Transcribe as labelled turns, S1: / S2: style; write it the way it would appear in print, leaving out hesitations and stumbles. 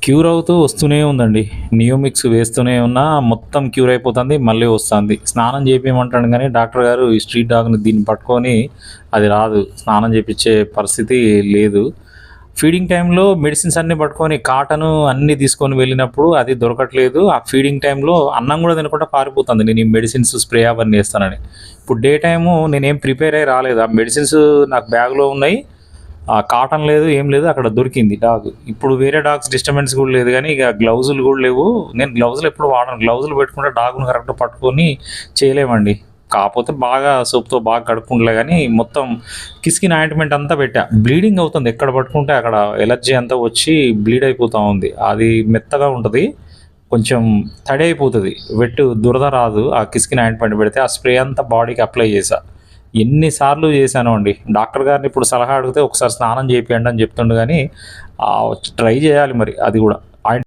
S1: Cure అవుతూ వస్తూనే ఉందండి. నియోమిక్స్ వేస్తూనే ఉన్నా మొత్తం క్యూర్ అయిపోతుంది. మళ్ళీ వస్తుంది. స్నానం చేపియమంటాను గానీ డాక్టర్ గారు ఈ స్ట్రీట్ డాగ్‌ని దీన్ని పట్టుకొని అది రాదు. స్నానం చేపిచ్చే పరిస్థితి లేదు. ఫీడింగ్ టైమ్‌లో మెడిసిన్స్ అన్నీ పట్టుకొని కాటను అన్నీ తీసుకొని వెళ్ళినప్పుడు అది దొరకట్లేదు. ఆ ఫీడింగ్ టైమ్‌లో అన్నం గూడా తినకుండా పారిపోతుంది. నేను ఈ మెడిసిన్స్ స్ప్రే అవన్నీ ఏస్తానని. ఇప్పుడు డే టైము నేనేం ప్రిపేర్ అయ్యి రాలేదు. ఆ మెడిసిన్స్ నాకు బ్యాగ్‌లో ఉన్నాయి. కాటన్ లేదు, ఏం లేదు. అక్కడ దొరికింది డాగ్. ఇప్పుడు వేరే డాగ్స్ డిస్టర్బెన్స్ గూడా లేదు గానీ, ఇక గ్లౌజులు గూడా లేవు. నేను గ్లౌజులు ఎప్పుడు వాడను. గ్లౌజులు పెట్టుకుంటే డాగ్‌ని కరెక్ట్‌గా పట్టుకొని చేయలేమండి. కాపోతే బాగా సోప్‌తో బాగా కడుక్కుంటలే గానీ, మొత్తం కిస్కిన్ ఆయింట్‌మెంట్ అంతా పెట్టా. బ్లీడింగ్ అవుతుంది. ఎక్కడ పట్టుకుంటే అక్కడ ఎలర్జీ అంతా వచ్చి బ్లీడ్ అయిపోతా ఉంది. అది మెత్తగా ఉంటది. కొంచెం తడి అయిపోతది. దురద రాదు. ఆ కిస్కిన్ ఆయింట్‌మెంట్ పెడితే. ఆ స్ప్రే అంతా బాడీకి అప్లై చేశా. ఎన్ని సార్లు చేశానో అండి. డాక్టర్ గారిని ఇప్పుడు సలహా అడిగితే ఒకసారి స్నానం చేపియండి అని చెప్తుండు గానీ, ట్రై చేయాలి మరి అది గూడా.